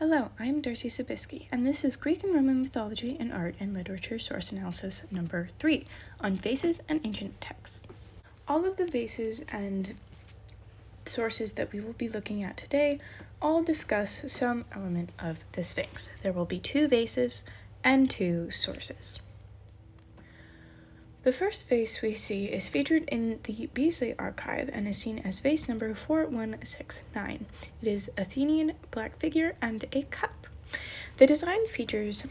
Hello, I'm Darcy Sabisky, and this is Greek and Roman Mythology and Art and Literature Source Analysis number 3 on Vases and Ancient Texts. All of the vases and sources that we will be looking at today all discuss some element of the Sphinx. There will be 2 vases and 2 sources. The first vase we see is featured in the Beasley archive and is seen as vase number 4169. It is Athenian black figure and a cup. The design features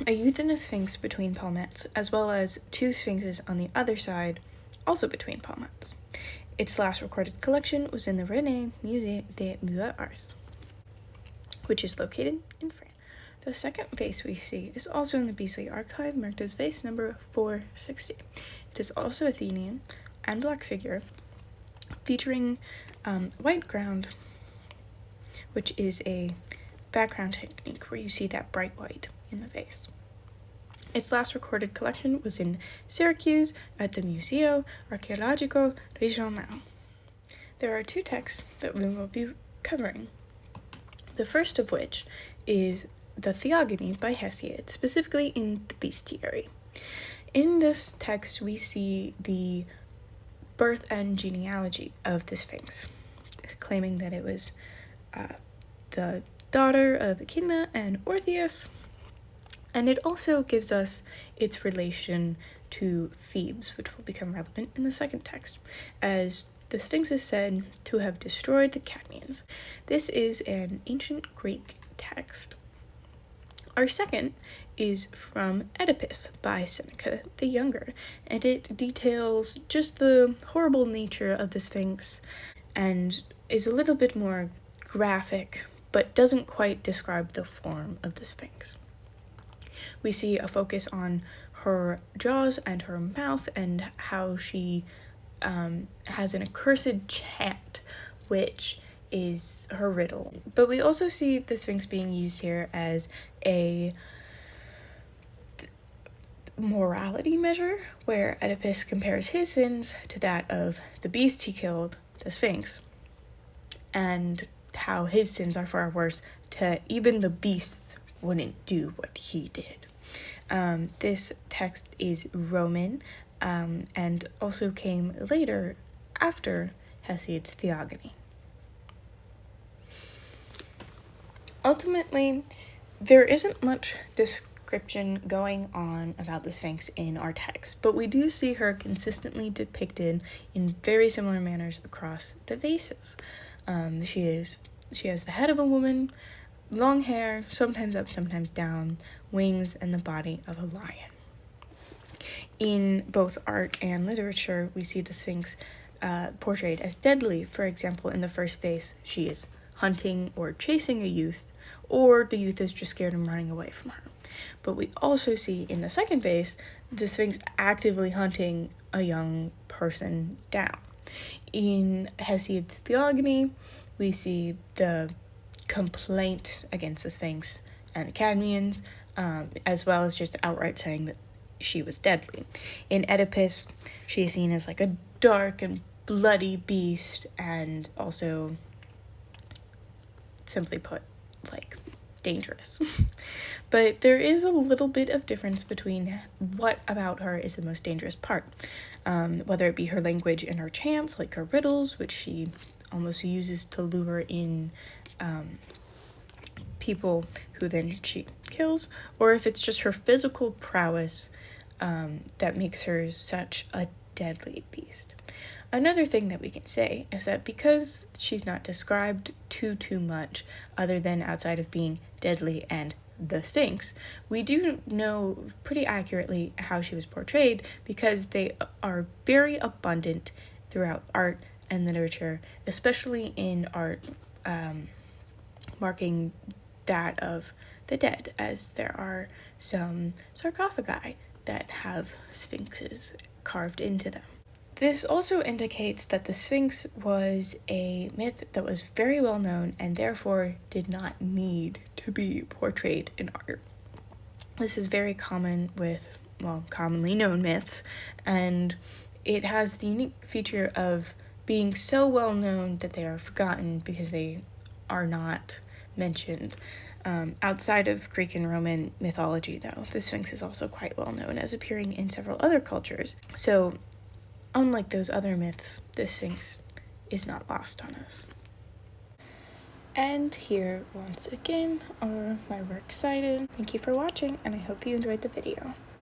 a youth and a sphinx between palmettes, as well as 2 sphinxes on the other side, also between palmettes. Its last recorded collection was in the René Musée des Beaux-Arts, which is located in France. The second vase we see is also in the Beasley archive, marked as vase number 460. It is also Athenian and black figure, featuring white ground, which is a background technique where you see that bright white in the vase. Its last recorded collection was in Syracuse at the Museo Archeologico Regionale. There are 2 texts that we will be covering. The first of which is the Theogony by Hesiod, specifically in the Bestiary. In this text, we see the birth and genealogy of the Sphinx, claiming that it was the daughter of Echidna and Orpheus, and it also gives us its relation to Thebes, which will become relevant in the second text, as the Sphinx is said to have destroyed the Cadmeans. This is an ancient Greek text. Our second is from Oedipus by Seneca the Younger, and it details just the horrible nature of the Sphinx and is a little bit more graphic, but doesn't quite describe the form of the Sphinx. We see a focus on her jaws and her mouth and how she has an accursed chant, which is her riddle. But we also see the Sphinx being used here as a morality measure, where Oedipus compares his sins to that of the beast he killed, the Sphinx, and how his sins are far worse to even the beasts wouldn't do what he did. This text is Roman and also came later after Hesiod's Theogony. Ultimately, there isn't much description going on about the Sphinx in our text, but we do see her consistently depicted in very similar manners across the vases. She has the head of a woman, long hair, sometimes up, sometimes down, wings, and the body of a lion. In both art and literature, we see the Sphinx portrayed as deadly. For example, in the first vase, she is hunting or chasing a youth, or the youth is just scared and running away from her. But we also see in the second vase the Sphinx actively hunting a young person down. In Hesiod's Theogony, we see the complaint against the Sphinx and the Cadmeans, as well as just outright saying that she was deadly. In Oedipus, she is seen as like a dark and bloody beast, and also, simply put, like, dangerous. But there is a little bit of difference between what about her is the most dangerous part, whether it be her language and her chants, like her riddles, which she almost uses to lure in people who then she kills, or if it's just her physical prowess that makes her such a deadly beast. Another thing that we can say is that because she's not described too much other than outside of being deadly and the Sphinx, we do know pretty accurately how she was portrayed because they are very abundant throughout art and literature, especially in art marking that of the dead, as there are some sarcophagi that have sphinxes carved into them. This also indicates that the Sphinx was a myth that was very well known and therefore did not need to be portrayed in art. This is very common with, commonly known myths, and it has the unique feature of being so well known that they are forgotten because they are not mentioned. Outside of Greek and Roman mythology, though, the Sphinx is also quite well known as appearing in several other cultures. So, unlike those other myths, the Sphinx is not lost on us. And here, once again, are my works cited. Thank you for watching, and I hope you enjoyed the video.